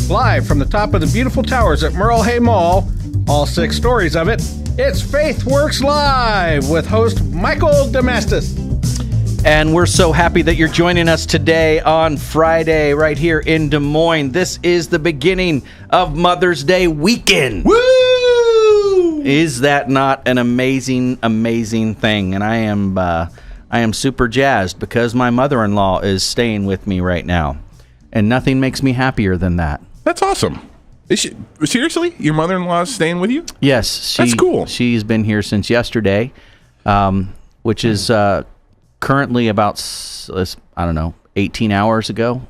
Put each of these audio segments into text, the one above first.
Live from the top of the beautiful towers at Merle Hay Mall, all 6 stories of it, it's Faith Works Live with host Michael Damastis. And we're so happy that you're joining us today on Friday right here in Des Moines. This is the beginning of Mother's Day weekend. Woo! Is that not an amazing, amazing thing? And I am super jazzed because my mother-in-law is staying with me right now. And nothing makes me happier than that. That's awesome. Seriously? Your mother-in-law is staying with you? Yes. That's cool. She's been here since yesterday, which is currently about, 18 hours ago.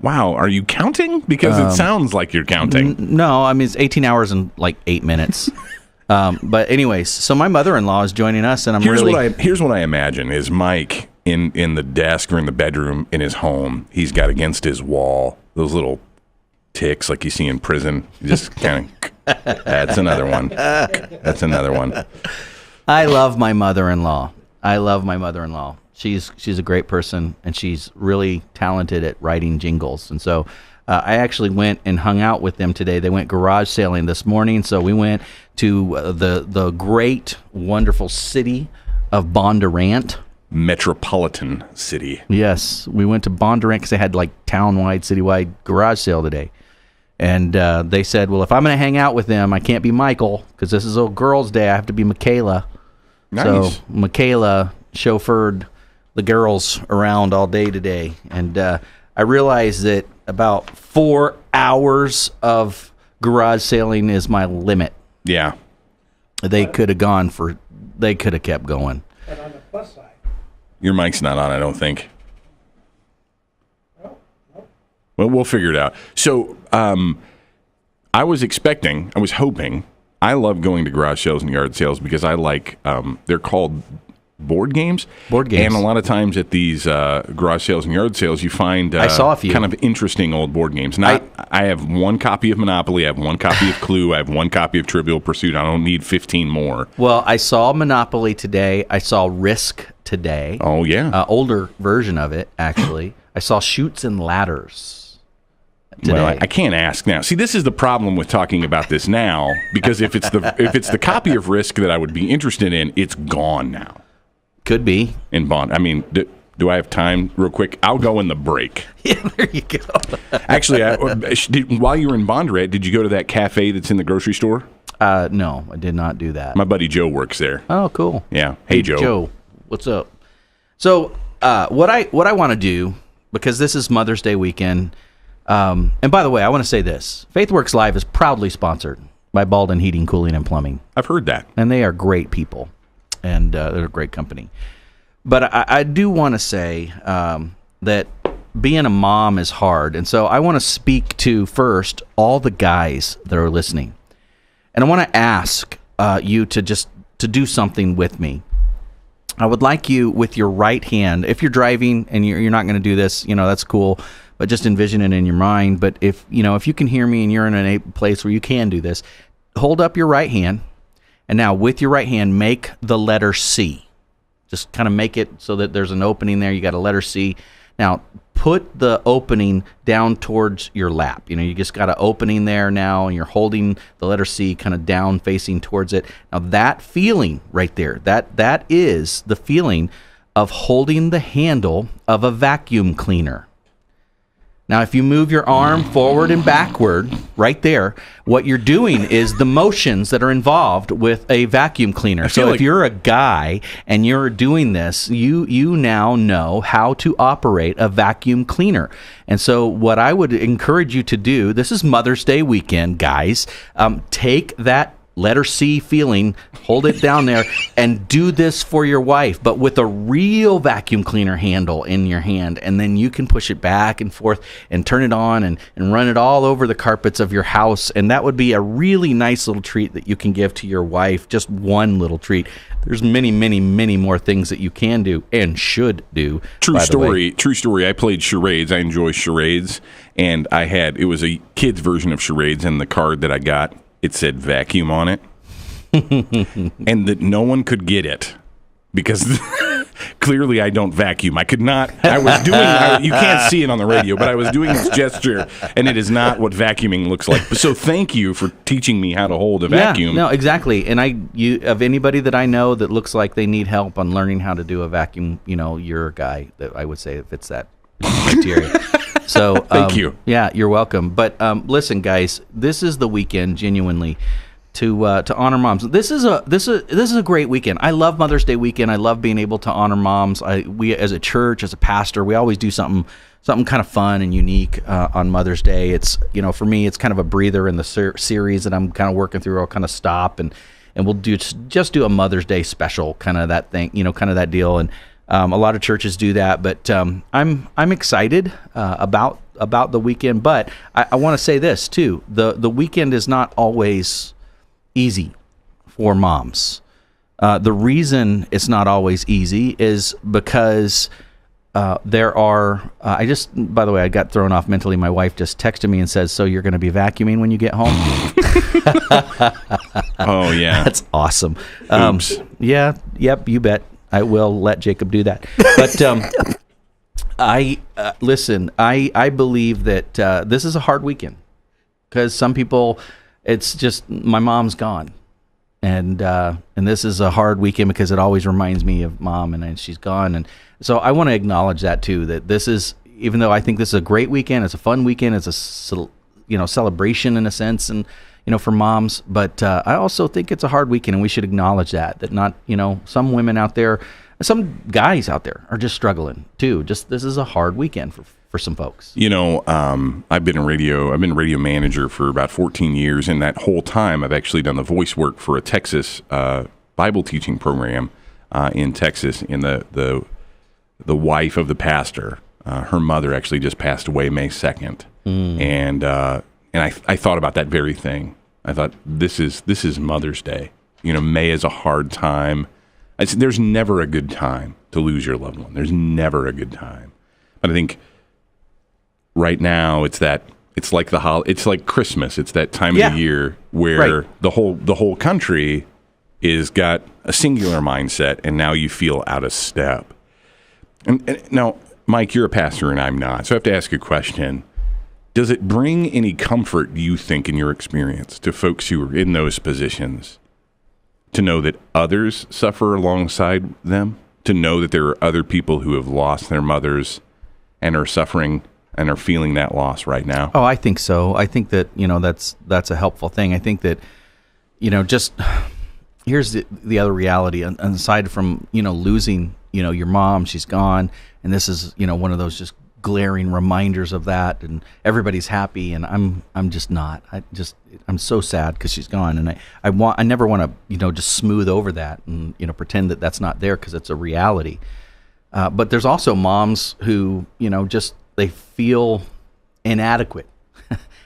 Wow. Are you counting? Because it sounds like you're counting. No, I mean, it's 18 hours and like 8 minutes. But anyways, so my mother-in-law is joining us, and Here's what I imagine is Mike in the desk or in the bedroom in his home. He's got against his wall those little ticks like you see in prison. Just kind of, that's another one. That's another one. I love my mother-in-law. She's a great person, and she's really talented at writing jingles. And so I actually went and hung out with them today. They went garage sailing this morning, so we went to the great, wonderful city of Bondurant. Metropolitan city. Yes, we went to Bondurant because they had like town-wide, citywide garage sale today. And they said, well, if I'm going to hang out with them, I can't be Michael because this is a girls' day. I have to be Michaela. Nice. So Michaela chauffeured the girls around all day today. And I realized that about 4 hours of garage sailing is my limit. Yeah. They could have kept going. But on the plus side. Your mic's not on, I don't think. Well, we'll figure it out. So I was hoping, I love going to garage sales and yard sales because I like, they're called board games. Board games. And a lot of times at these garage sales and yard sales, you find I saw a few. kind of interesting old board games. Now, I have one copy of Monopoly, I have one copy of Clue, I have one copy of Trivial Pursuit. I don't need 15 more. Well, I saw Monopoly today. I saw Risk today. Oh, yeah. Older version of it, actually. I saw Chutes and Ladders today. Well, I can't ask now. See, this is the problem with talking about this now, because if it's the copy of Risk that I would be interested in, it's gone now. Could be. In Bond. I mean, do I have time real quick? I'll go in the break. Yeah, there you go. Actually, while you were in Bondurant, did you go to that cafe that's in the grocery store? No, I did not do that. My buddy Joe works there. Oh, cool. Yeah. Hey, Joe. Joe, what's up? So, what I want to do, because this is Mother's Day weekend, and by the way, I want to say this. FaithWorks Live is proudly sponsored by Baldwin Heating, Cooling, and Plumbing. I've heard that. And they are great people, and they're a great company. But I do want to say that being a mom is hard, and so I want to speak to, first, all the guys that are listening. And I want to ask you to do something with me. I would like you, with your right hand, if you're driving and you're not going to do this, that's cool, but just envision it in your mind. But if you can hear me and you're in a place where you can do this, hold up your right hand, and now with your right hand, make the letter C. Just kind of make it so that there's an opening there. You got a letter C. Now, put the opening down towards your lap. You just got an opening there now, and you're holding the letter C kind of down, facing towards it. Now, that feeling right there, that is the feeling of holding the handle of a vacuum cleaner. Now, if you move your arm forward and backward, right there, what you're doing is the motions that are involved with a vacuum cleaner. So if you're a guy and you're doing this, you now know how to operate a vacuum cleaner. And so what I would encourage you to do, this is Mother's Day weekend, guys, take that letter C feeling, hold it down there, and do this for your wife, but with a real vacuum cleaner handle in your hand. And then you can push it back and forth and turn it on and run it all over the carpets of your house. And that would be a really nice little treat that you can give to your wife. Just one little treat. There's many, many, many more things that you can do and should do. True story. I played charades. I enjoy charades. And it was a kid's version of charades, and the card that I got, it said vacuum on it, and that no one could get it because clearly I don't vacuum. I could not. I was doing. You can't see it on the radio, but I was doing this gesture, and it is not what vacuuming looks like. So thank you for teaching me how to hold a vacuum. No, exactly. And of anybody that I know that looks like they need help on learning how to do a vacuum, you're a guy that I would say fits that criteria. So thank you. Yeah, you're welcome. But listen, guys, this is the weekend, genuinely, to honor moms. This is a great weekend. I love Mother's Day weekend. I love being able to honor moms. We as a church, as a pastor, we always do something kind of fun and unique on Mother's Day. It's for me, it's kind of a breather in the series that I'm kind of working through. I'll kind of stop and we'll just do a Mother's Day special, kind of that thing, kind of that deal. And a lot of churches do that, but I'm excited about the weekend. But I want to say this too: the weekend is not always easy for moms. The reason it's not always easy is because there are. By the way, I got thrown off mentally. My wife just texted me and says, "So you're going to be vacuuming when you get home?" Oh yeah, that's awesome. Oops. Yeah, yep, you bet. I will let Jacob do that. But listen. I believe that this is a hard weekend because some people, it's just my mom's gone, and this is a hard weekend because it always reminds me of mom, and she's gone, and so I want to acknowledge that too. That this is, even though I think this is a great weekend, it's a fun weekend, it's a celebration in a sense, and for moms, but I also think it's a hard weekend, and we should acknowledge that not, some women out there, some guys out there are just struggling too. Just this is a hard weekend for some folks. I've been a radio manager for about 14 years, and that whole time I've actually done the voice work for a Texas Bible teaching program in Texas. And the wife of the pastor, her mother actually just passed away May 2nd, and I thought about that very thing. I thought this is Mother's Day. May is a hard time. There's never a good time to lose your loved one. There's never a good time. But I think right now it's like Christmas. It's that time of the year where the whole country is got a singular mindset, and now you feel out of step. And now, Mike, you're a pastor and I'm not, so I have to ask a question. Does it bring any comfort, do you think, in your experience, to folks who are in those positions, to know that others suffer alongside them, to know that there are other people who have lost their mothers and are suffering and are feeling that loss right now? Oh, I think so. I think that, that's a helpful thing. I think that, just here's the other reality, aside from, losing, your mom, she's gone, and this is, one of those just glaring reminders of that, and everybody's happy, and I'm just not. I'm so sad because she's gone, and I never want to just smooth over that and pretend that that's not there, because it's a reality. But there's also moms who just they feel inadequate,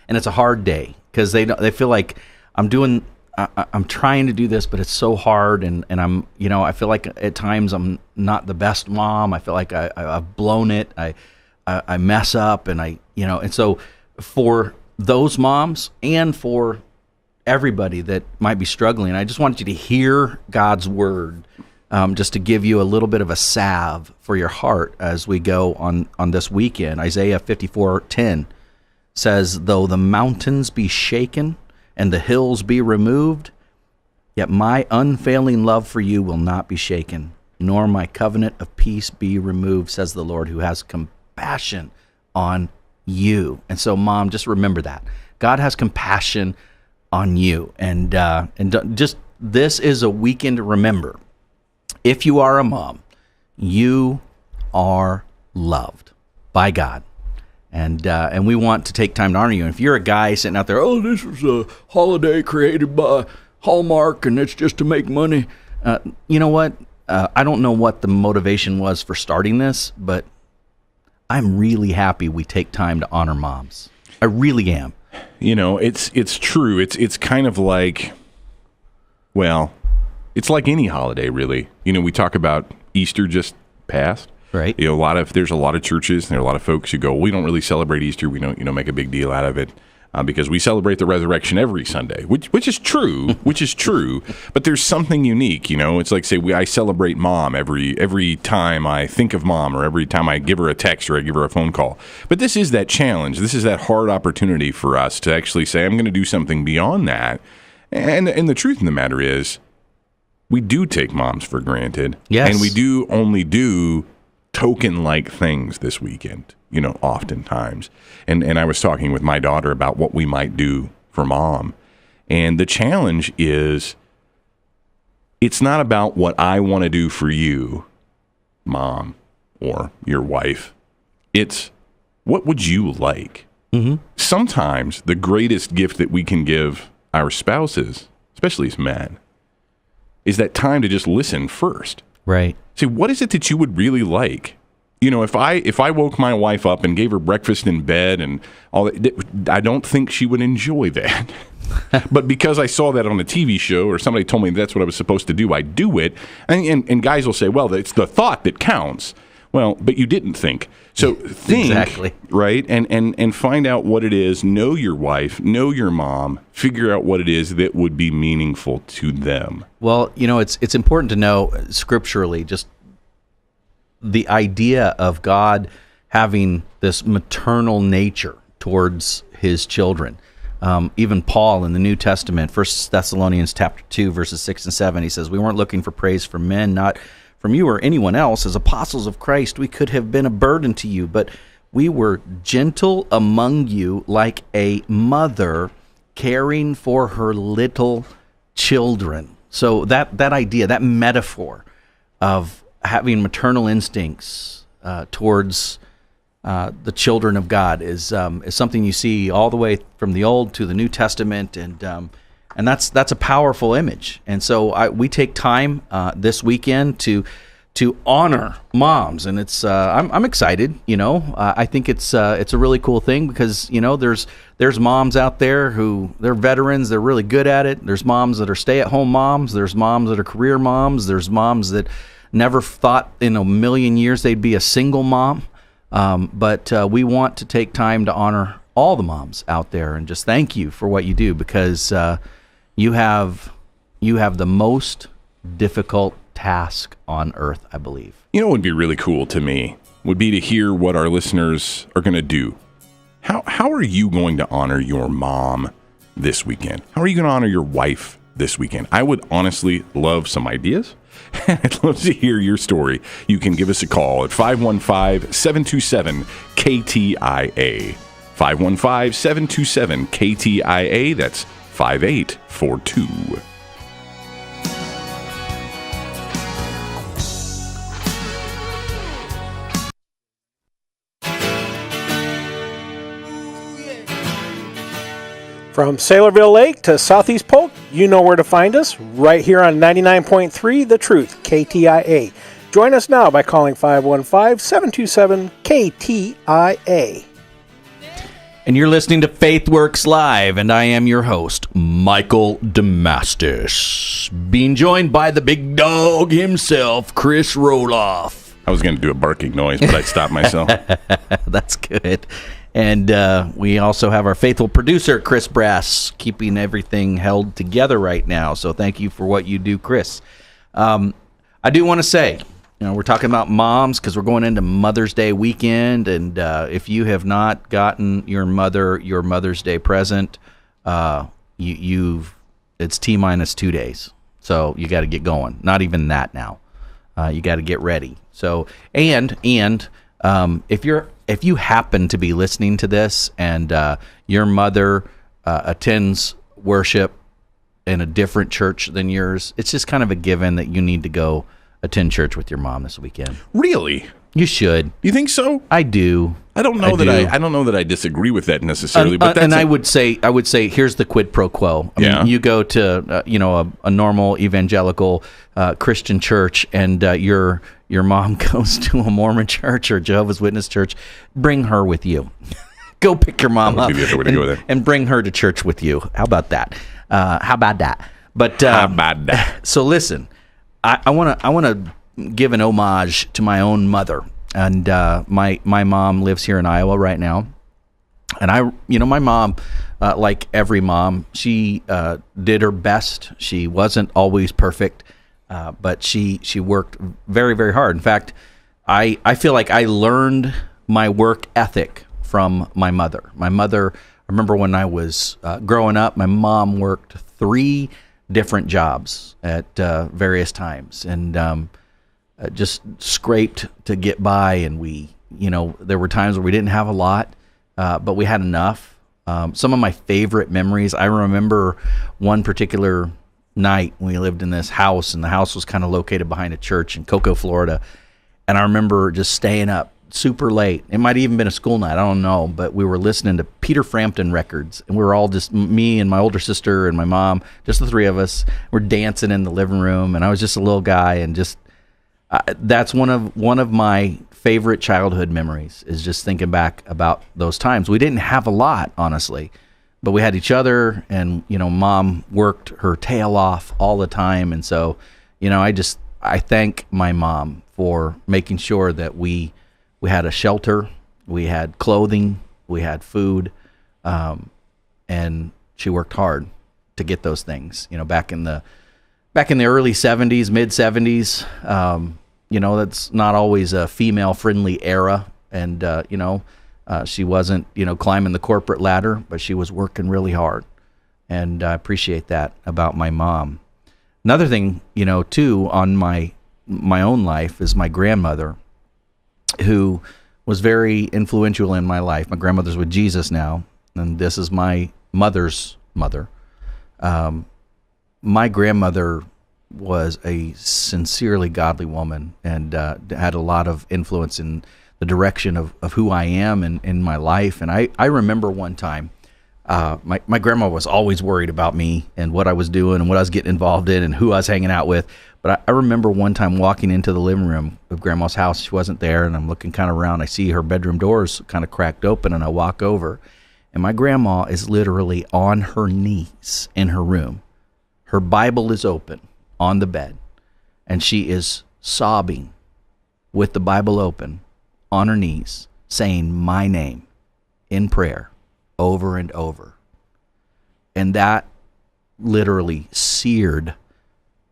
and it's a hard day because they feel like I'm trying to do this, but it's so hard, and I'm I feel like at times I'm not the best mom. I feel like I've blown it. I mess up, and and so for those moms and for everybody that might be struggling, I just wanted you to hear God's word, just to give you a little bit of a salve for your heart as we go on this weekend. Isaiah 54:10 says, "Though the mountains be shaken and the hills be removed, yet my unfailing love for you will not be shaken, nor my covenant of peace be removed, says the Lord, who has compassion on you." And so, Mom, just remember that God has compassion on you, and just this is a weekend to remember. If you are a mom, you are loved by God, and we want to take time to honor you. And if you're a guy sitting out there, oh, this was a holiday created by Hallmark, and it's just to make money. You know what? I don't know what the motivation was for starting this, but I'm really happy we take time to honor moms. I really am. It's true. It's kind of like, well, it's like any holiday, really. We talk about Easter just passed. Right. There's a lot of churches and there are a lot of folks who go, we don't really celebrate Easter. We don't, make a big deal out of it. because we celebrate the resurrection every Sunday, which is true, but there's something unique, It's like, say, I celebrate mom every time I think of mom, or every time I give her a text or I give her a phone call. But this is that challenge. This is that hard opportunity for us to actually say, I'm going to do something beyond that. And the truth of the matter is, we do take moms for granted. Yes. And we do only do token-like things this weekend, oftentimes. And I was talking with my daughter about what we might do for mom. And the challenge is, it's not about what I want to do for you, mom, or your wife. It's, what would you like? Mm-hmm. Sometimes the greatest gift that we can give our spouses, especially as men, is that time to just listen first. Right. Say, what is it that you would really like? If I woke my wife up and gave her breakfast in bed and all that, I don't think she would enjoy that. But because I saw that on a TV show, or somebody told me that's what I was supposed to do, I do it. And guys will say, well, it's the thought that counts. Well, but you didn't think. So think, exactly. Right? And find out what it is. Know your wife, know your mom, figure out what it is that would be meaningful to them. Well, it's important to know scripturally, just the idea of God having this maternal nature towards his children. Even Paul in the New Testament, 1 Thessalonians chapter 2, verses 6 and 7, he says, we weren't looking for praise from men, not from you or anyone else. As apostles of Christ, we could have been a burden to you, but we were gentle among you like a mother caring for her little children. So that idea, that metaphor of having maternal instincts towards the children of God is something you see all the way from the Old to the New Testament, and that's a powerful image. And so we take time this weekend to honor moms, and it's I'm excited. I think it's a really cool thing because there's moms out there who they're veterans, they're really good at it. There's moms that are stay-at-home moms. There's moms that are career moms. There's moms that never thought in a million years they'd be a single mom. But we want to take time to honor all the moms out there and just thank you for what you do, because you have the most difficult task on earth, I believe. What would be really cool to me would be to hear what our listeners are going to do. How are you going to honor your mom this weekend? How are you going to honor your wife this weekend? I would honestly love some ideas. I'd love to hear your story. You can give us a call at 515-727-KTIA. 515-727-KTIA. That's 5842. From Sailorville Lake to Southeast Polk, you know where to find us, right here on 99.3 The Truth, KTIA. Join us now by calling 515-727-KTIA. And you're listening to Faith Works Live, and I am your host, Michael Damastis, being joined by the big dog himself, Chris Roloff. I was going to do a barking noise, but I stopped myself. That's good. And we also have our faithful producer, Chris Brass, keeping everything held together right now. So thank you for what you do, Chris. I do want to say, we're talking about moms because we're going into Mother's Day weekend. And if you have not gotten your Mother's Day present, it's T-minus 2 days. So you got to get going. Not even that now. You got to get ready. So, and if you happen to be listening to this and your mother attends worship in a different church than yours, it's just kind of a given that you need to go attend church with your mom this weekend. Really? You should. You think so? I do. I don't know that I disagree with that necessarily, but that's I would say here's the quid pro quo. I mean, you go to a normal evangelical Christian church, and your mom goes to a Mormon church or Jehovah's Witness church. Bring her with you. Go pick your mom up and bring her to church with you. How about that? But so listen, I want to give an homage to my own mother. And my mom lives here in Iowa right now. And my mom, like every mom, she did her best. She wasn't always perfect, but she worked very, very hard. In fact, I feel like I learned my work ethic from my mother. My mother, I remember when I was growing up, my mom worked 3 different jobs at various times, and just scraped to get by. And there were times where we didn't have a lot, but we had enough. Some of my favorite memories, I remember one particular night when we lived in this house, and the house was kind of located behind a church in Cocoa, Florida. And I remember just staying up super late. It might have even been a school night, I don't know, but we were listening to Peter Frampton records, and we were all just, me and my older sister and my mom, just the 3 of us, we're dancing in the living room, and I was just a little guy, and just that's one of my favorite childhood memories, is just thinking back about those times. We didn't have a lot, honestly, but we had each other, and mom worked her tail off all the time. And so I thank my mom for making sure that we had a shelter, we had clothing, we had food, and she worked hard to get those things. Back in the early 70s, mid 70s, that's not always a female-friendly era, and she wasn't climbing the corporate ladder, but she was working really hard, and I appreciate that about my mom. Another thing, too, on my own life is my grandmother, who was very influential in my life. My grandmother's with Jesus now, and this is my mother's mother. My grandmother was a sincerely godly woman, and had a lot of influence in the direction of who I am and in my life. And I remember one time, my grandma was always worried about me and what I was doing and what I was getting involved in and who I was hanging out with. But I remember one time walking into the living room of Grandma's house. She wasn't there, and I'm looking kind of around. I see her bedroom doors kind of cracked open, and I walk over, and my grandma is literally on her knees in her room. Her Bible is open on the bed, and she is sobbing with the Bible open on her knees, saying my name in prayer over and over. And that literally seared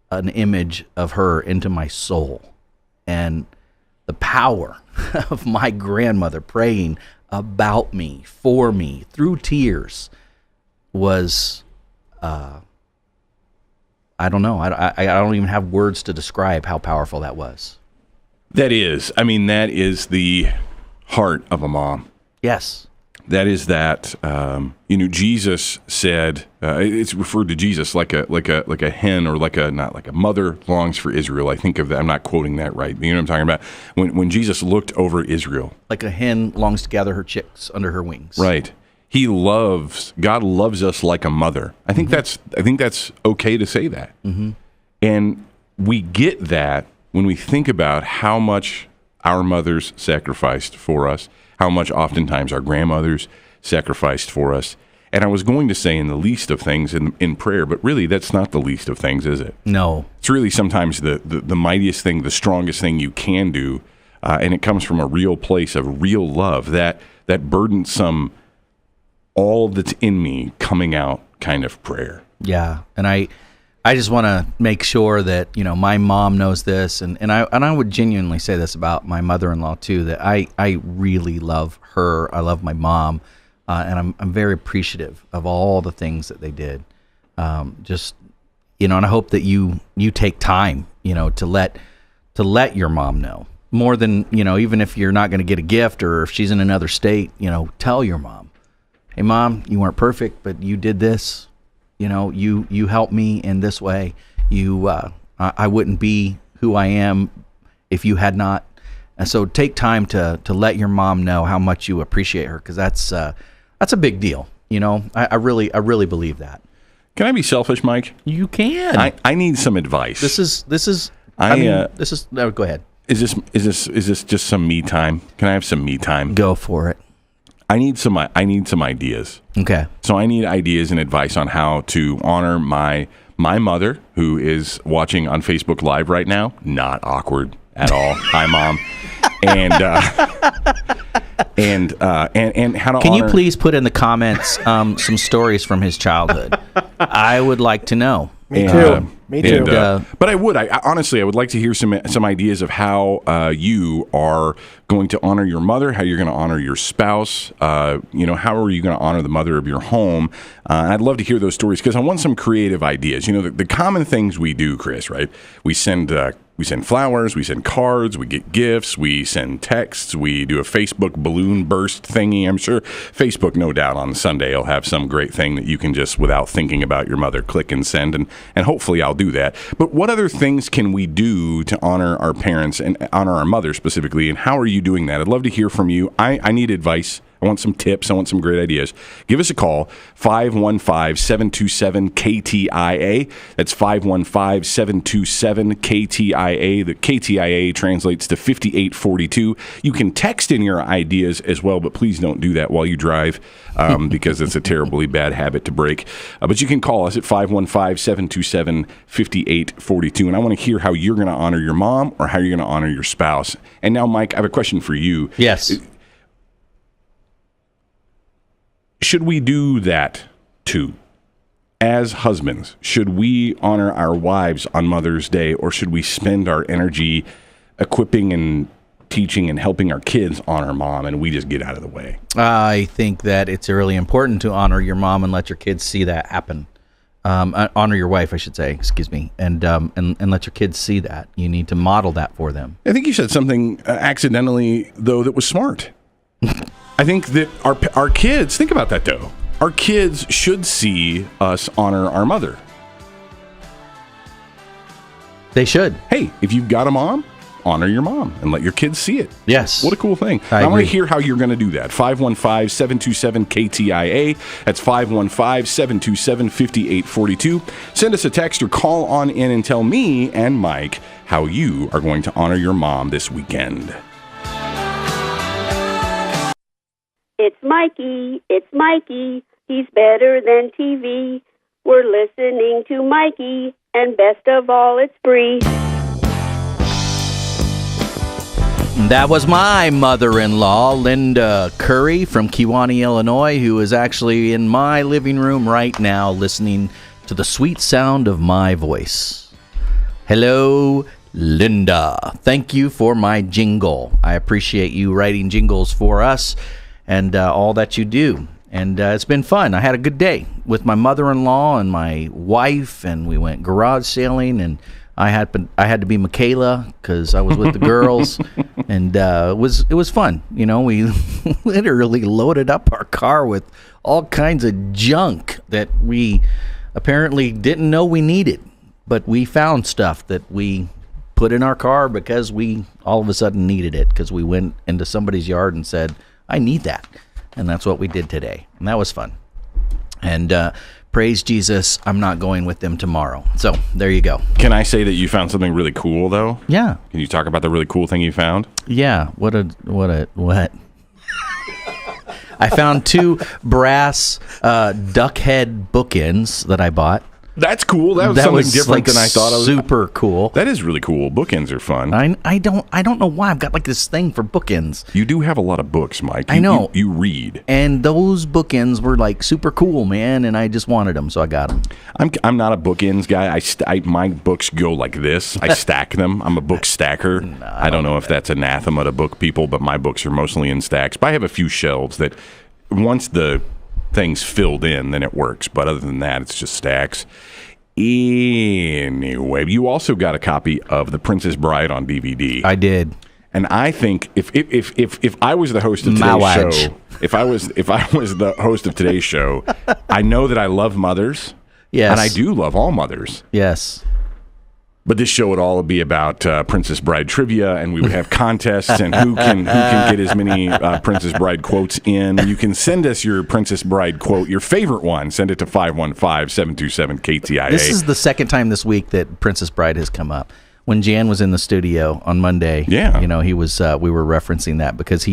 an image of her into my soul. And the power of my grandmother praying about me, for me, through tears was, I don't know. I don't even have words to describe how powerful that was. That is the heart of a mom. Yes. That is that. Jesus said, it's referred to Jesus like a hen, or not like a mother longs for Israel. I think of that. I'm not quoting that right. You know what I'm talking about? When Jesus looked over Israel, like a hen longs to gather her chicks under her wings. Right. God loves us like a mother. I think that's okay to say that. Mm-hmm. And we get that when we think about how much our mothers sacrificed for us, how much oftentimes our grandmothers sacrificed for us. And I was going to say in the least of things in prayer, but really that's not the least of things, is it? No. It's really sometimes the mightiest thing, the strongest thing you can do, and it comes from a real place of real love, that burdensome, all that's in me coming out kind of prayer. Yeah, and I just want to make sure that my mom knows this, and I would genuinely say this about my mother-in-law too, that I really love her. I love my mom, and I'm very appreciative of all the things that they did. And I hope that you take time to let your mom know more than even if you're not going to get a gift, or if she's in another state, tell your mom, hey mom, you weren't perfect, but you did this. You helped me in this way. I wouldn't be who I am if you had not. And so take time to let your mom know how much you appreciate her, because that's a big deal. I really believe that. Can I be selfish, Mike? You can. I need some advice. This is. No, go ahead. Is this just some me time? Can I have some me time? Go for it. I need some ideas. Okay. So I need ideas and advice on how to honor my mother, who is watching on Facebook Live right now. Not awkward at all. Hi, Mom. And and how to Can you honor. please put in the comments some stories from his childhood? I would like to know. Me too. Me too. But I honestly would like to hear some ideas of how you are going to honor your mother, how you're going to honor your spouse, how are you going to honor the mother of your home? And I'd love to hear those stories because I want some creative ideas. The common things we do, Chris, right? We send flowers, we send cards, we get gifts, we send texts, we do a Facebook balloon burst thingy. I'm sure Facebook, no doubt, on Sunday will have some great thing that you can just, without thinking about your mother, click and send. And hopefully I'll do that. But what other things can we do to honor our parents and honor our mother specifically? And how are you doing that? I'd love to hear from you. I need advice. I want some tips. I want some great ideas. Give us a call, 515-727-KTIA. That's 515-727-KTIA. The KTIA translates to 5842. You can text in your ideas as well, but please don't do that while you drive because it's a terribly bad habit to break. But you can call us at 515-727-5842. And I want to hear how you're going to honor your mom or how you're going to honor your spouse. And now, Mike, I have a question for you. Yes. Should we do that too? As husbands, should we honor our wives on Mother's Day, or should we spend our energy equipping and teaching and helping our kids honor mom, and we just get out of the way? I think that it's really important to honor your mom and let your kids see that happen. Honor your wife, I should say, excuse me, and let your kids see that. You need to model that for them. I think you said something accidentally, though, that was smart. I think that our kids, think about that, though. Our kids should see us honor our mother. They should. Hey, if you've got a mom, honor your mom and let your kids see it. Yes. What a cool thing. I want to hear how you're going to do that. 515-727-KTIA. That's 515-727-5842. Send us a text or call on in and tell me and Mike how you are going to honor your mom this weekend. It's Mikey, he's better than TV. We're listening to Mikey, and best of all, it's free. That was my mother-in-law, Linda Curry from Kewanee, Illinois, who is actually in my living room right now listening to the sweet sound of my voice. Hello, Linda. Thank you for my jingle. I appreciate you writing jingles for us and all that you do. And it's been fun. I had a good day with my mother-in-law and my wife, and we went garage sailing, and I had to be Michaela because I was with the girls, and it was fun. We literally loaded up our car with all kinds of junk that we apparently didn't know we needed, but we found stuff that we put in our car because we all of a sudden needed it because we went into somebody's yard and said, I need that. And that's what we did today. And that was fun. And praise Jesus, I'm not going with them tomorrow. So there you go. Can I say that you found something really cool, though? Yeah. Can you talk about the really cool thing you found? Yeah. What? I found 2 brass duck head bookends that I bought. That's cool. That was something different than I thought. Super cool. That is really cool. Bookends are fun. I don't know why I've got like this thing for bookends. You do have a lot of books, Mike. I know. You read. And those bookends were like super cool, man, and I just wanted them, so I got them. I'm not a bookends guy. My books go like this. I stack them. I'm a book stacker. No, I don't know if that's anathema to book people, but my books are mostly in stacks. But I have a few shelves that once the thing's filled in, then it works. But other than that, it's just stacks. Anyway, you also got a copy of The Princess Bride on DVD. I did. And I think if I was the host of today's show, if I was the host of today's show, I know that I love mothers. Yes. And I do love all mothers. Yes. But this show would all be about Princess Bride trivia, and we would have contests and who can get as many Princess Bride quotes in. You can send us your Princess Bride quote, your favorite one. Send it to 515-727-KTIA. This is the second time this week that Princess Bride has come up. When Jan was in the studio on Monday, yeah, he was. We were referencing that because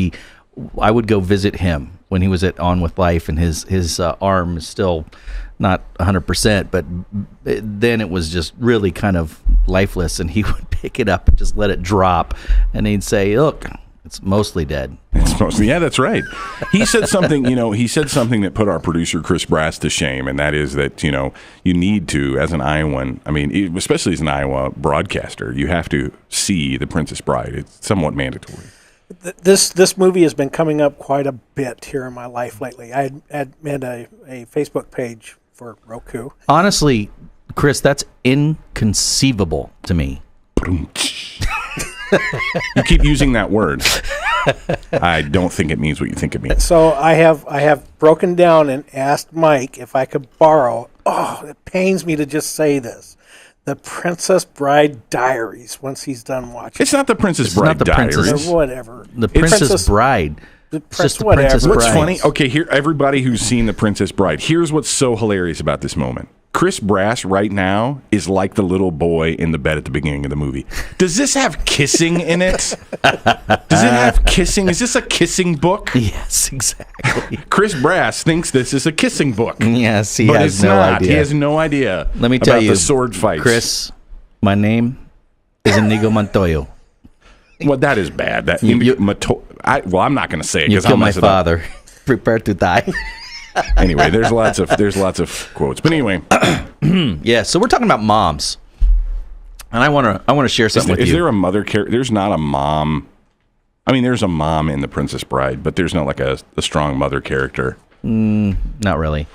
I would go visit him when he was at On With Life, and his arm is still not 100%, but then it was just really kind of lifeless, and he would pick it up and just let it drop, and he'd say, look, It's mostly dead. It's mostly, yeah, that's right. He said something, he said something that put our producer, Chris Brass, to shame, and that is that, you need to, as an Iowan, I mean, especially as an Iowa broadcaster, you have to see The Princess Bride. It's somewhat mandatory. This movie has been coming up quite a bit here in my life lately. I had made a Facebook page for Roku. Honestly, Chris, that's inconceivable to me. You keep using that word. I don't think it means what you think it means. So I have broken down and asked Mike if I could borrow. Oh, it pains me to just say this. The Princess Bride Diaries. Once he's done watching, it's not the Princess Bride not the Diaries. Princess. Or whatever. The Princess Bride. It's just the Princess What's Bride. funny? Okay, here, everybody who's seen The Princess Bride. Here's what's so hilarious about this moment. Chris Brass right now is like the little boy in the bed at the beginning of the movie. Does this have kissing in it? Does it have kissing? Is this a kissing book? Yes, exactly. Chris Brass thinks this is a kissing book. Yes, he but has it's no not. idea. He has no idea. Let me tell about you, the sword fights. Chris, my name is Inigo Montoya. Well, that is bad. That I'm not going to say it You because killed I'll my mess it up. father. Prepare to die. Anyway, there's lots of quotes. But anyway, Yeah, so we're talking about moms, and I want to share something with you. Is there a mother character? There's not a mom. I mean, there's a mom in The Princess Bride, but there's not like a strong mother character. Not really.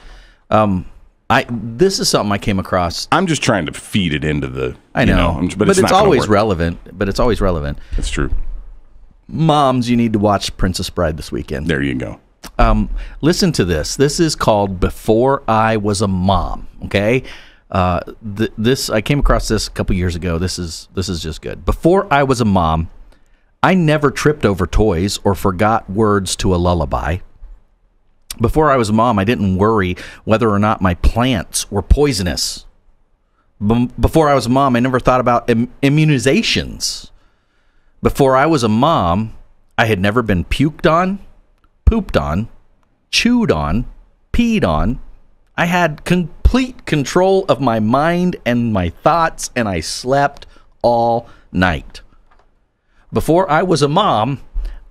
This is something I came across. I'm just trying to feed it into the. I know, but it's not always work. relevant. But it's always relevant. That's true. Moms, you need to watch Princess Bride this weekend. There you go. Listen to this. This is called Before I Was a Mom. Okay, this I came across this a couple years ago. This is just good. Before I was a mom, I never tripped over toys or forgot words to a lullaby. Before I was a mom, I didn't worry whether or not my plants were poisonous. Before I was a mom, I never thought about immunizations. Before I was a mom, I had never been puked on, pooped on, chewed on, peed on. I had complete control of my mind and my thoughts, and I slept all night. Before I was a mom,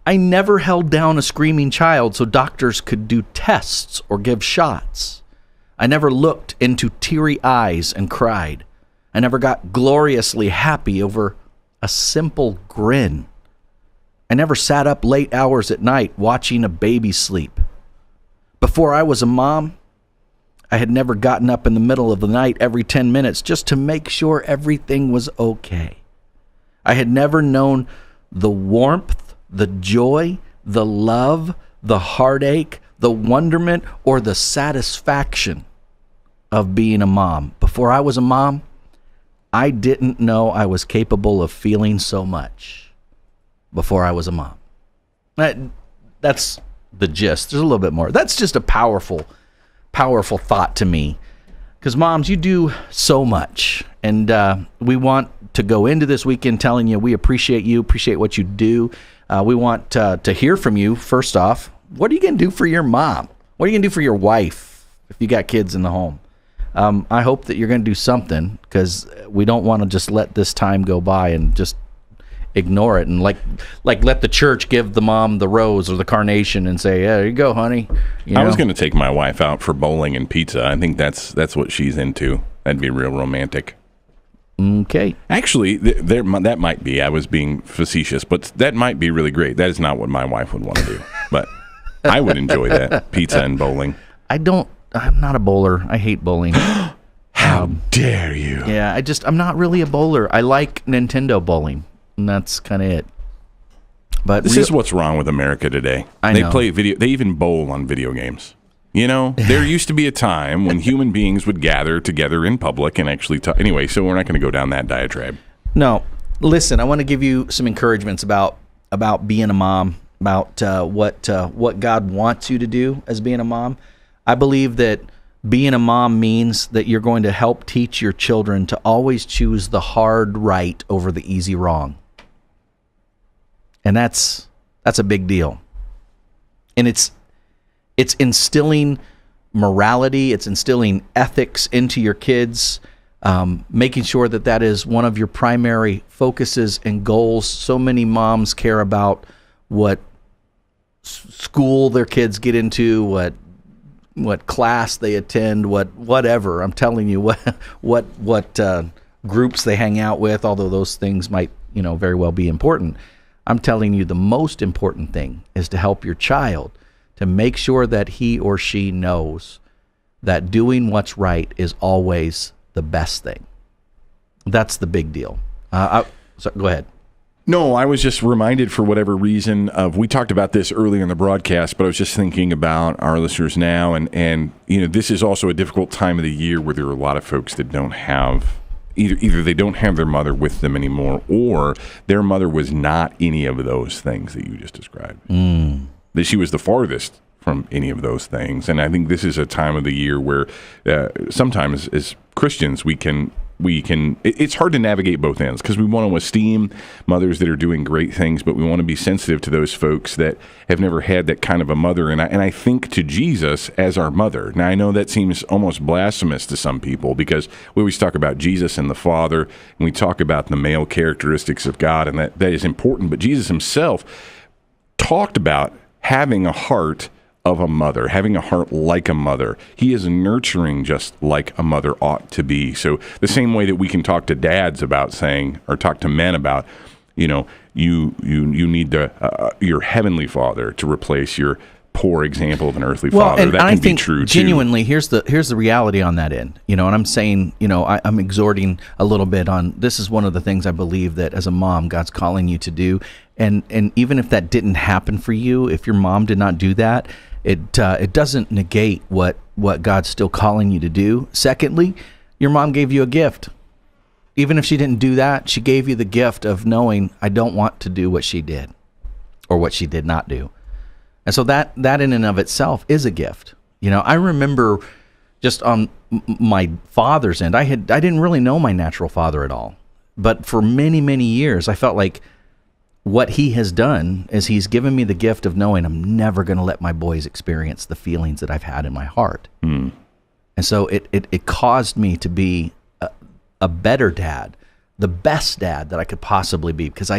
I never held down a screaming child so doctors could do tests or give shots. I never looked into teary eyes and cried. I never got gloriously happy over a simple grin. I never sat up late hours at night watching a baby sleep. Before I was a mom, I had never gotten up in the middle of the night every 10 minutes just to make sure everything was okay. I had never known the warmth, the joy, the love, the heartache, the wonderment, or the satisfaction of being a mom. Before I was a mom, I didn't know I was capable of feeling so much. Before I was a mom. That's the gist. There's a little bit more. That's just a powerful thought to me. Because moms, you do so much. And we want to go into this weekend telling you we appreciate you, appreciate what you do. We want to hear from you, first off. What are you going to do for your mom? What are you going to do for your wife if you got kids in the home? I hope that you're going to do something, because we don't want to just let this time go by and just ignore it and like let the church give the mom the rose or the carnation and say, yeah, there you go, honey. I was going to take my wife out for bowling and pizza. I think that's what she's into. That'd be real romantic. Okay. Actually, that might be. I was being facetious, but that might be really great. That is not what my wife would want to do, but I would enjoy that, pizza and bowling. I'm not a bowler. I hate bowling. How dare you? Yeah, I'm not really a bowler. I like Nintendo bowling, and that's kind of it. But this is what's wrong with America today. They play video. They even bowl on video games. You know, there used to be a time when human beings would gather together in public and actually talk. Anyway, so we're not going to go down that diatribe. No, listen. I want to give you some encouragements about being a mom, about what God wants you to do as being a mom. I believe that being a mom means that you're going to help teach your children to always choose the hard right over the easy wrong. And that's a big deal. And it's instilling morality, it's instilling ethics into your kids, making sure that is one of your primary focuses and goals. So many moms care about what school their kids get into, what class they attend, whatever. I'm telling you what groups they hang out with, although those things might, very well be important. I'm telling you the most important thing is to help your child to make sure that he or she knows that doing what's right is always the best thing. That's the big deal. So go ahead. No, I was just reminded for whatever reason we talked about this earlier in the broadcast, but I was just thinking about our listeners now, and this is also a difficult time of the year where there are a lot of folks that don't have either they don't have their mother with them anymore, or their mother was not any of those things that you just described. That she was the farthest from any of those things, and I think this is a time of the year where sometimes as Christians we can. It's hard to navigate both ends because we want to esteem mothers that are doing great things, but we want to be sensitive to those folks that have never had that kind of a mother. And I think to Jesus as our mother. Now, I know that seems almost blasphemous to some people because we always talk about Jesus and the Father, and we talk about the male characteristics of God, and that is important. But Jesus himself talked about having a heart of a mother, having a heart like a mother. He is nurturing just like a mother ought to be. So the same way that we can talk to dads about saying, or talk to men about, you need your heavenly father to replace your poor example of an earthly father. And that I can think be true genuinely, too. here's the reality on that end. And I'm saying, I'm exhorting a little bit on this is one of the things I believe that as a mom, God's calling you to do. And even if that didn't happen for you, if your mom did not do that, it doesn't negate what God's still calling you to do. Secondly, your mom gave you a gift. Even if she didn't do that, she gave you the gift of knowing, I don't want to do what she did or what she did not do. And so that in and of itself is a gift. I remember just on my father's end, I didn't really know my natural father at all. But for many, many years, I felt like what he has done is he's given me the gift of knowing I'm never going to let my boys experience the feelings that I've had in my heart. And so it caused me to be a better dad, the best dad that I could possibly be, because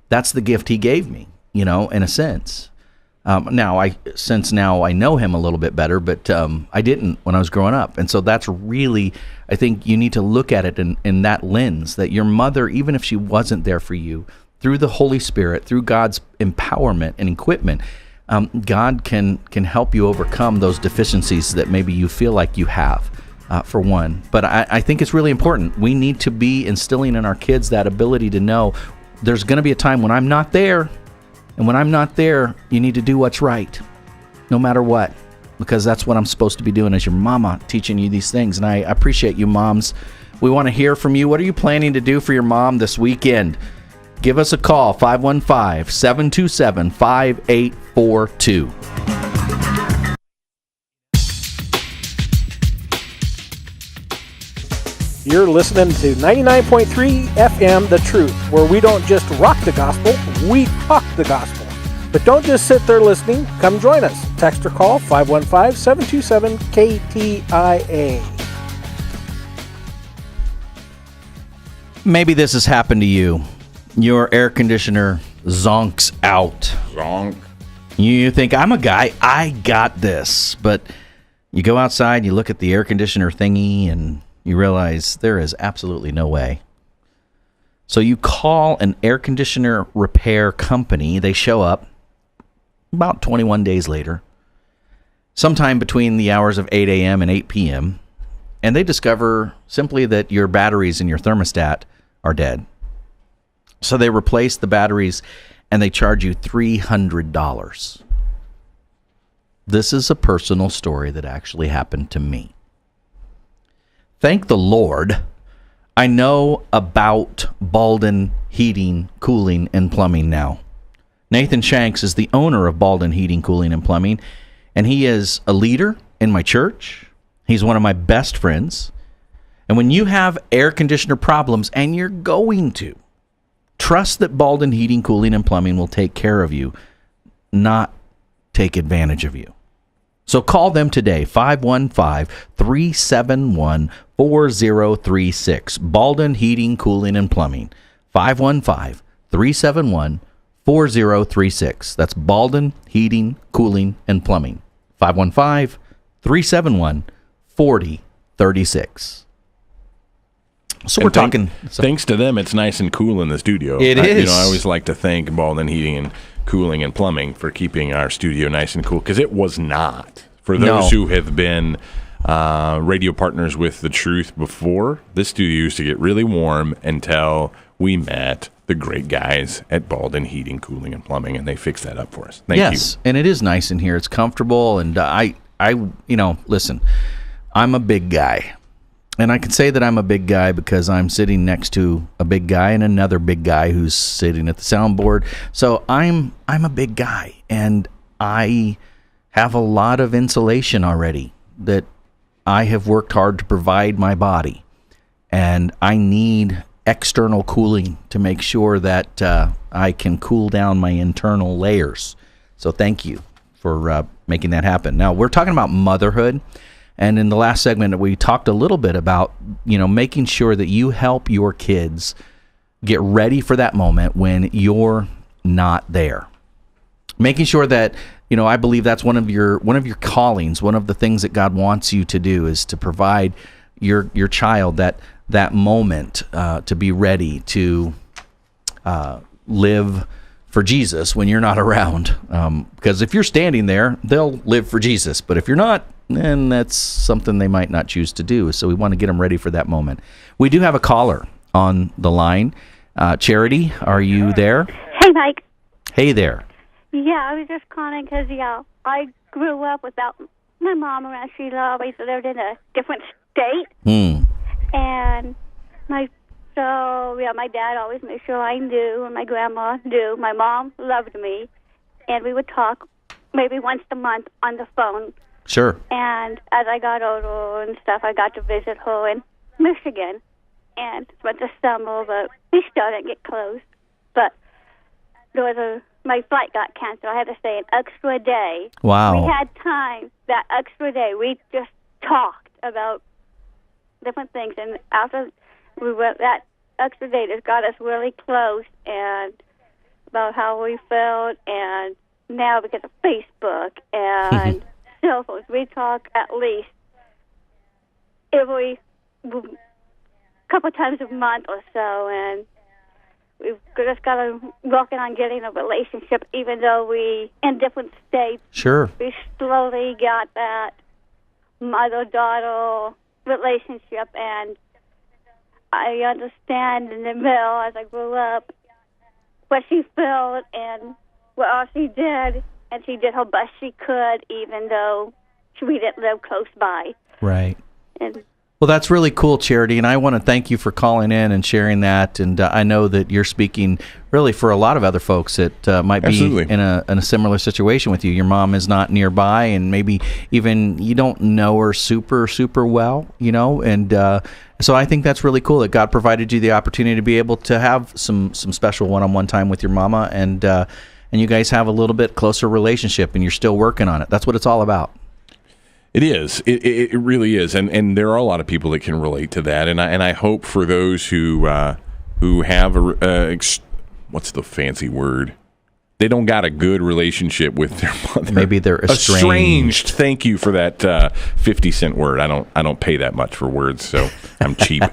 that's the gift he gave me, in a sense. Now I know him a little bit better, but I didn't when I was growing up. And so that's really, I think you need to look at it in that lens, that your mother, even if she wasn't there for you, through the Holy Spirit, through God's empowerment and equipment, God can help you overcome those deficiencies that maybe you feel like you have, for one. But I think it's really important. We need to be instilling in our kids that ability to know there's going to be a time when I'm not there. And when I'm not there, you need to do what's right, no matter what, because that's what I'm supposed to be doing as your mama, teaching you these things. And I appreciate you, moms. We want to hear from you. What are you planning to do for your mom this weekend? Give us a call, 515-727-5842. You're listening to 99.3 FM The Truth, where we don't just rock the gospel, we talk the gospel. But don't just sit there listening. Come join us. Text or call 515-727-KTIA. Maybe this has happened to you. Your air conditioner zonks out. Zonk. You think, I'm a guy, I got this. But you go outside, you look at the air conditioner thingy, and you realize there is absolutely no way. So you call an air conditioner repair company. They show up about 21 days later, sometime between the hours of 8 a.m. and 8 p.m., and they discover simply that your batteries in your thermostat are dead. So they replace the batteries, and they charge you $300. This is a personal story that actually happened to me. Thank the Lord, I know about Baldwin Heating, Cooling, and Plumbing now. Nathan Shanks is the owner of Baldwin Heating, Cooling, and Plumbing, and he is a leader in my church. He's one of my best friends. And when you have air conditioner problems, and you're going to, trust that Baldwin Heating, Cooling, and Plumbing will take care of you, not take advantage of you. So call them today, 515-371-4036. Baldwin Heating, Cooling, and Plumbing, 515-371-4036. 4036. That's Baldwin Heating, Cooling, and Plumbing. 515-371-4036. So we're talking. Thanks to them, it's nice and cool in the studio. It is. I always like to thank Baldwin Heating and Cooling and Plumbing for keeping our studio nice and cool, because it was not. For those who have been radio partners with The Truth before, this studio used to get really warm until we met the great guys at Baldwin Heating, Cooling, and Plumbing, and they fixed that up for us. Thank you. Yes, and it is nice in here. It's comfortable, and I, listen, I'm a big guy. And I can say that I'm a big guy because I'm sitting next to a big guy and another big guy who's sitting at the soundboard. So I'm a big guy, and I have a lot of insulation already that I have worked hard to provide my body. And I need external cooling to make sure that I can cool down my internal layers. So thank you for making that happen. Now, we're talking about motherhood. And in the last segment, we talked a little bit about, making sure that you help your kids get ready for that moment when you're not there. Making sure that, I believe that's one of your callings, one of the things that God wants you to do is to provide your child that moment to be ready to live for Jesus when you're not around. Because if you're standing there, they'll live for Jesus. But if you're not, then that's something they might not choose to do. So we want to get them ready for that moment. We do have a caller on the line. Charity, are you there? Hey, Mike. Hey there. Yeah, I was just calling because, I grew up without my mom around. She always lived in a different state. And my dad always made sure I knew, and my grandma knew. My mom loved me, and we would talk maybe once a month on the phone. Sure. And as I got older and stuff, I got to visit her in Michigan and went to summer, but we still didn't get close. But my flight got canceled. I had to stay an extra day. Wow. We had time that extra day. We just talked about different things, and after we went, that extra day just got us really close, and about how we felt, and now because of Facebook and cell phones, we talk at least every couple times a month or so, and we've just got to working on getting a relationship, even though we in different states. Sure. We slowly got that mother-daughter relationship, and I understand in the middle as I grew up what she felt and what all she did, and she did her best she could, even though we didn't live close by. Right. And well, that's really cool, Charity, and I want to thank you for calling in and sharing that. And I know that you're speaking really for a lot of other folks that might be in a similar situation with you. Your mom is not nearby, and maybe even you don't know her super, super well, and so I think that's really cool that God provided you the opportunity to be able to have some special one-on-one time with your mama, and you guys have a little bit closer relationship, and you're still working on it. That's what it's all about. It is. It really is, and there are a lot of people that can relate to that. And I hope for those who have what's the fancy word? They don't got a good relationship with their mother. Maybe they're estranged. Thank you for that 50-cent word. I don't pay that much for words, so I'm cheap.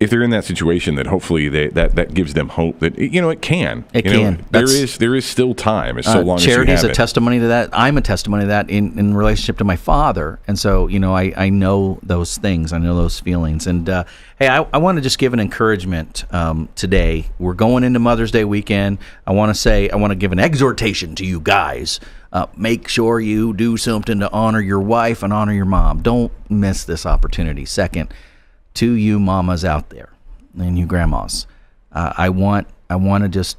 If they're in that situation, that hopefully that gives them hope that it can. It can. There is still time. It's so long as you have it. Charity is a testimony to that. I'm a testimony to that in relationship to my father, and so I know those things. I know those feelings. And hey, I want to just give an encouragement today. We're going into Mother's Day weekend. I want to give an exhortation to you guys. Make sure you do something to honor your wife and honor your mom. Don't miss this opportunity. Second, to you mamas out there and you grandmas, I want to just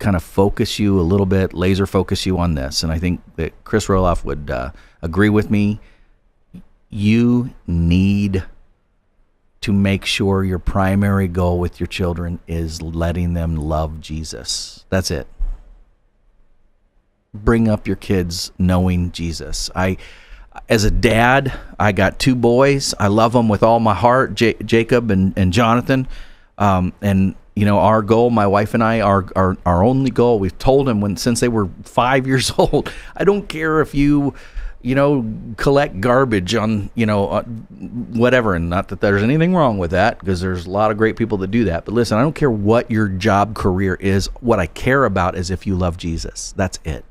kind of focus you a little bit, laser focus you on this. And I think that Chris Roloff would agree with me. You need to make sure your primary goal with your children is letting them love Jesus. That's it. Bring up your kids knowing Jesus. As a dad, I got 2 boys. I love them with all my heart, Jacob and Jonathan. And our goal, my wife and I, our only goal, we've told them since they were 5 years old, I don't care if you collect garbage on, whatever. And not that there's anything wrong with that, because there's a lot of great people that do that. But listen, I don't care what your job career is. What I care about is if you love Jesus. That's it.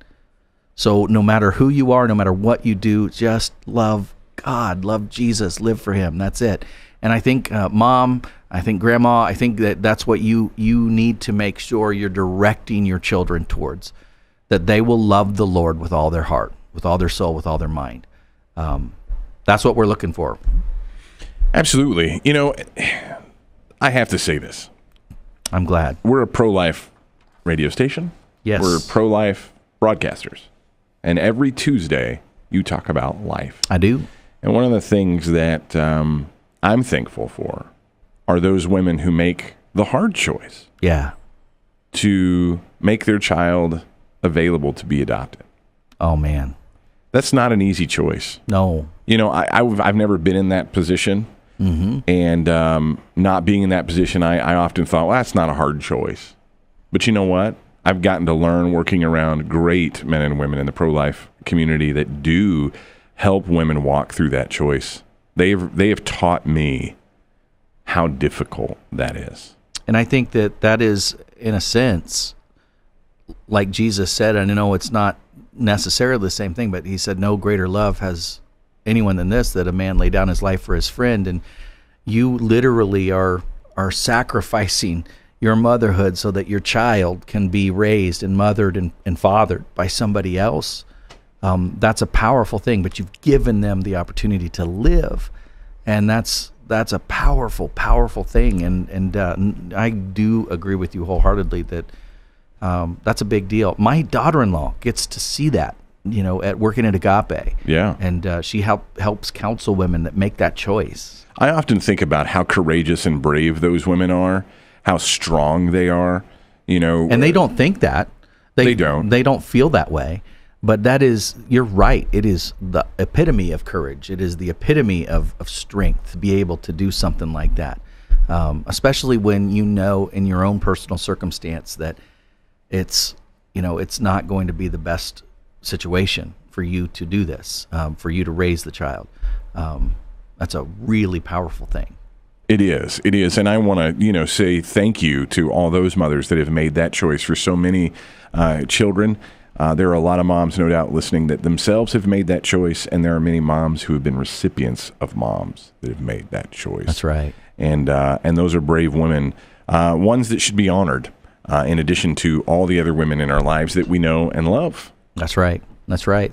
So no matter who you are, no matter what you do, just love God, love Jesus, live for him. That's it. And I think Mom, I think Grandma, I think that's what you need to make sure you're directing your children towards, that they will love the Lord with all their heart, with all their soul, with all their mind. That's what we're looking for. Absolutely. I have to say this. I'm glad. We're a pro-life radio station. Yes. We're pro-life broadcasters. And every Tuesday, you talk about life. I do. And one of the things that I'm thankful for are those women who make the hard choice. Yeah. To make their child available to be adopted. Oh, man. That's not an easy choice. No. I've never been in that position. Mm-hmm. And not being in that position, I often thought, well, that's not a hard choice. But you know what? I've gotten to learn working around great men and women in the pro-life community that do help women walk through that choice. They have taught me how difficult that is. And I think that is, in a sense, like Jesus said, and I know it's not necessarily the same thing, but he said, no greater love has anyone than this, that a man lay down his life for his friend. And you literally are sacrificing your motherhood so that your child can be raised and mothered and fathered by somebody else. That's a powerful thing, but you've given them the opportunity to live. And that's a powerful, powerful thing. And I do agree with you wholeheartedly that that's a big deal. My daughter-in-law gets to see that, at working at Agape. Yeah. And she helps counsel women that make that choice. I often think about how courageous and brave those women are, how strong they are, And they don't think that. They don't. They don't feel that way. But that is, you're right. It is the epitome of courage. It is the epitome of strength to be able to do something like that. Especially when in your own personal circumstance that it's not going to be the best situation for you to do this, for you to raise the child. That's a really powerful thing. It is. And I want to, say thank you to all those mothers that have made that choice for so many children. There are a lot of moms, no doubt, listening that themselves have made that choice, and there are many moms who have been recipients of moms that have made that choice. That's right. And those are brave women, ones that should be honored, in addition to all the other women in our lives that we know and love. That's right.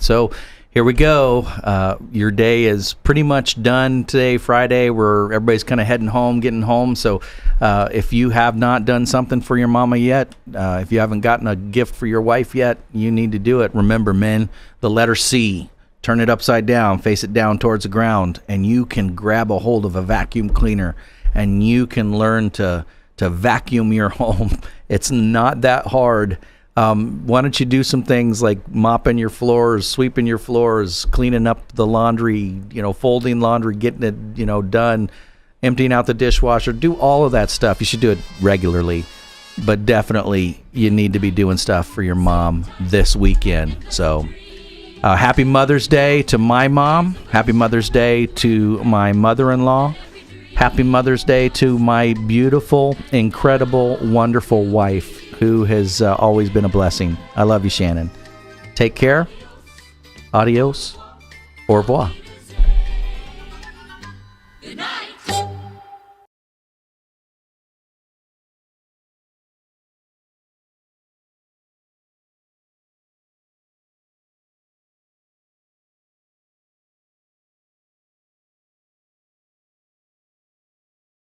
So here we go. Your day is pretty much done today, Friday, where everybody's kind of heading home, getting home. So if you have not done something for your mama yet, if you haven't gotten a gift for your wife yet, you need to do it. Remember, men, the letter C, turn it upside down, face it down towards the ground, and you can grab a hold of a vacuum cleaner, and you can learn to vacuum your home. It's not that hard. Why don't you do some things like mopping your floors, sweeping your floors, cleaning up the laundry, folding laundry, getting it, done, emptying out the dishwasher, do all of that stuff. You should do it regularly, but definitely you need to be doing stuff for your mom this weekend. So happy Mother's Day to my mom. Happy Mother's Day to my mother-in-law. Happy Mother's Day to my beautiful, incredible, wonderful wife, who has always been a blessing. I love you, Shannon. Take care. Adios. Au revoir.